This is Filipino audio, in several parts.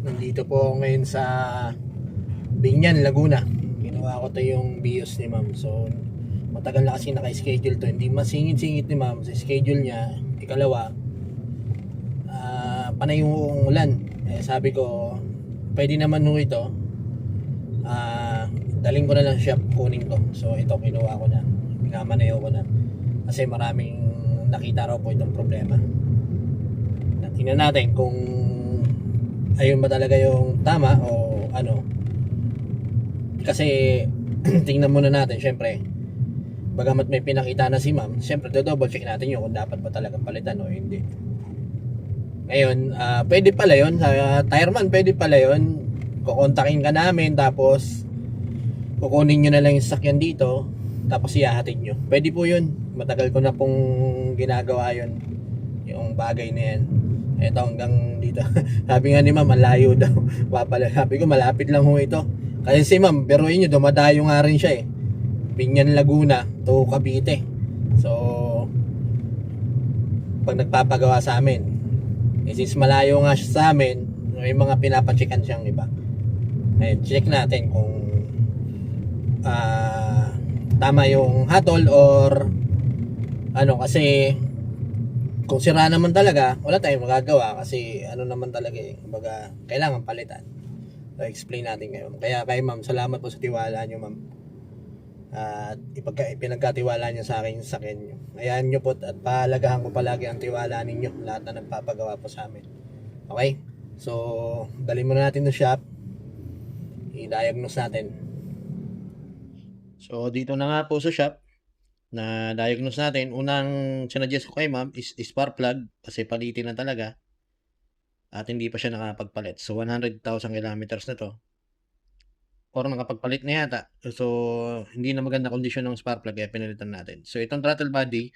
Nandito po ako ngayon sa Binyan, Laguna. Kinuha ko to yung BIOS ni ma'am. So, matagal na kasi naka-schedule to. Hindi masingit-singit ni ma'am sa schedule niya. Ikalawa, panay yung ulan. Sabi ko, pwede naman ho ito. Daling ko na lang shop, kunin ko. So, ito kinuha ko na. Pinamanayo ko na. Kasi maraming nakita raw po itong problema. Tingnan natin kung ayun ba talaga yung tama o ano. Kasi tingnan muna natin syempre, bagamat may pinakita na si ma'am, syempre double check natin yun kung dapat ba talaga palitan o hindi. Ngayon, pwede pala yun sa Tireman, pwede pala yun. Kukontakin ka namin, tapos kukunin nyo na lang yung sasakyan dito, tapos ihahatid nyo. Pwede po yun, matagal ko na pong ginagawa yun, yung bagay na yan. Eto hanggang dito. Sabi nga ni ma'am, malayo daw. Sabi ko, malapit lang ho ito. Kasi si ma'am, pero inyo, dumadayo nga rin siya eh. Binyan, Laguna to Cavite. So, pag nagpapagawa sa amin, since malayo nga siya sa amin, may mga pinapachekan siyang iba. Check natin kung tama yung hatol or ano, kasi kung sira naman talaga, wala tayong magagawa kasi ano naman talaga eh, kumbaga kailangan palitan. So, explain natin ngayon. Kaya kay ma'am, salamat po sa tiwala niyo ma'am. At pinagkatiwala niyo sa akin yung sakyan niyo. Ayan niyo po at pahalagahan ko palagi ang tiwala ninyo, lahat na nagpapagawa po sa amin. Okay? So, dali muna natin sa shop. I-diagnose natin. So, dito na nga po sa shop na diagnose natin. Unang sinuggest ko kay ma'am is spark plug kasi palitin na talaga at hindi pa siya nakapagpalit. So 100,000 kilometers na to or nakapagpalit na yata. So hindi na maganda kondisyon ng spark plug kaya pinalitan natin. So itong throttle body,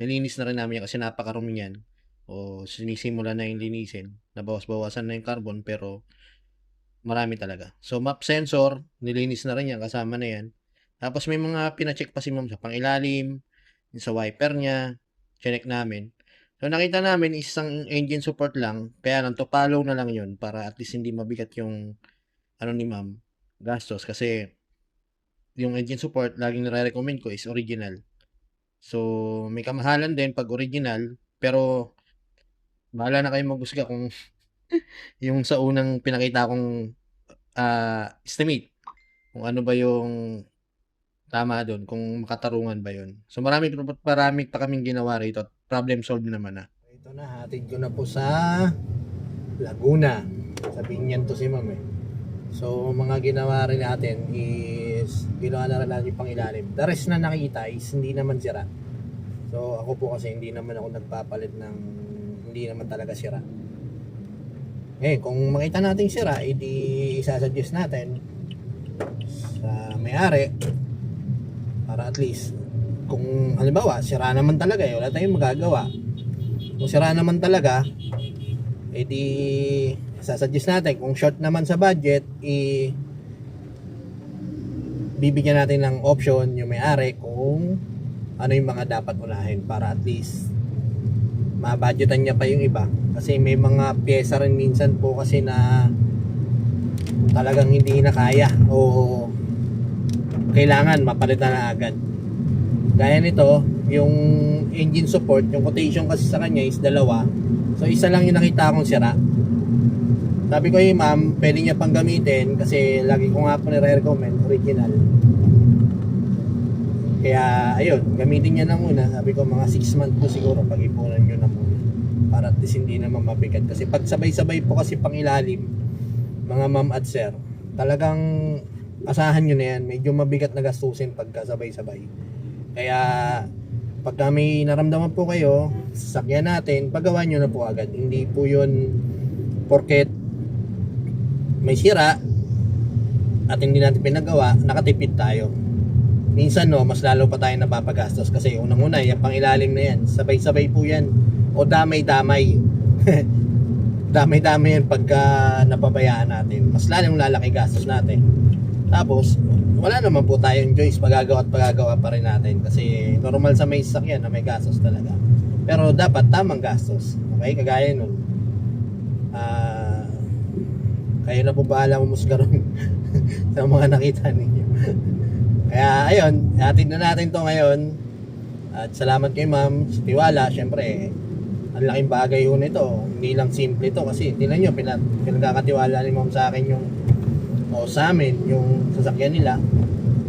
nilinis na rin namin yan kasi napakarumi yan. O sinisimula na yung linisin. Nabawas-bawasan na yung carbon pero marami talaga. So map sensor, nilinis na rin yan, kasama na yan. Tapos may mga pina-check pa si ma'am sa pangilalim, sa wiper niya, check namin. So nakita namin isang engine support lang, kaya lang to follow na lang yun para at least hindi mabigat yung ano ni ma'am, gastos. Kasi yung engine support, laging nare-recommend ko is original. So may kamahalan din pag original, pero bahala na kayo maghusga kung yung sa unang pinakita kong estimate, kung ano ba yung tama doon, kung makatarungan ba yun. So marami pa kaming ginawa rito. Problem solved naman na. Ito na, hatid ko na po sa Laguna. Sa Binyan to si ma'am eh. So mga ginawa rin natin is ginawa na rin natin yung pangilalim. The rest na nakita is hindi naman sira. So ako po kasi hindi naman ako nagpapalit ng hindi naman talaga sira. Kung makita natin sira, edi isasuggest natin sa may-ari para at least kung halimbawa sira naman talaga wala tayong magagawa. Kung sira naman talaga, edi sasuggest natin kung short naman sa budget, bibigyan natin ng option yung may-ari kung ano yung mga dapat unahin para at least mabudgetan niya pa yung iba. Kasi may mga pyesa rin minsan po kasi na talagang hindi na kaya o kailangan mapalitan na agad. Gaya nito, yung engine support, yung quotation kasi sa kanya is dalawa. So isa lang yung nakita akong sira. Sabi ko ma'am, pwede niya pang gamitin kasi lagi ko nga po nire-recommend original. Kaya ayun, gamitin niya na muna. Sabi ko mga 6 months po siguro pag-ipunan nyo na muna para at least hindi naman mabigat. Kasi pag sabay-sabay po kasi pangilalim, mga ma'am at sir, talagang asahan nyo na yan, medyo mabigat na gastusin pagka sabay-sabay. Kaya pagka may naramdaman po kayo sa sasakyan natin, pagawa nyo na po agad. Hindi po yun porket may sira at hindi natin pinagawa, nakatipid tayo. Minsan no, mas lalo pa tayo napapagastos kasi unang-una yung pangilalim na yan, sabay-sabay po yan o damay-damay. Damay-damay yan pagka napabayaan natin, mas lalong lalaki gastos natin. Tapos wala naman po tayong choice, pagagawa at pagagawa pa rin natin kasi normal sa may sasakyan na may gastos talaga, pero dapat tamang gastos. Okay, kagaya nun Kayo na po bahala umusga ron sa mga nakita ninyo. Kaya ayun, hatid na natin to ngayon. At salamat kay ma'am sa tiwala. Syempre, ang laking bagay yun ito. Hindi lang simple ito kasi tingnan nyo, pinagkakatiwala ni ma'am sa akin yung o sa amin, yung sasakyan nila.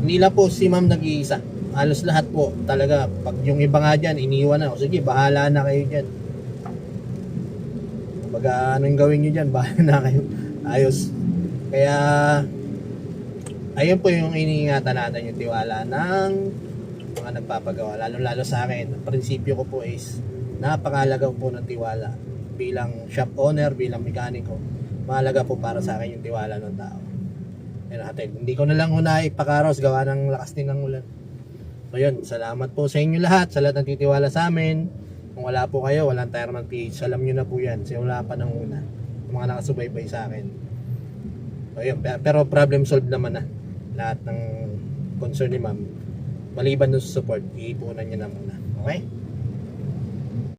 Hindi lang po si ma'am nag-iisa. Halos lahat po talaga. Pag yung iba nga dyan, iniwan na. O sige, bahala na kayo dyan. Baga anong gawin nyo dyan, bahala na kayo. Ayos. Kaya ayun po yung iniingatan natin, yung tiwala ng mga nagpapagawa, lalo sa akin. Ang prinsipyo ko po is napakahalaga po ng tiwala bilang shop owner, bilang mekaniko. Mahalaga po para sa akin yung tiwala ng tao. Yan natin, hindi ko na lang una ipakaros gawa ng lakas din ng ulan. So yun, salamat po sa inyo lahat, sa lahat ng titiwala sa amin. Kung wala po kayo, walang Tireman PH, alam nyo na po yan, simula pa ng una, yung mga nakasubaybay sa akin. So yun, pero problem solved naman na lahat ng concern ni ma'am. Maliban dun sa support, iipunan nyo na muna. Okay?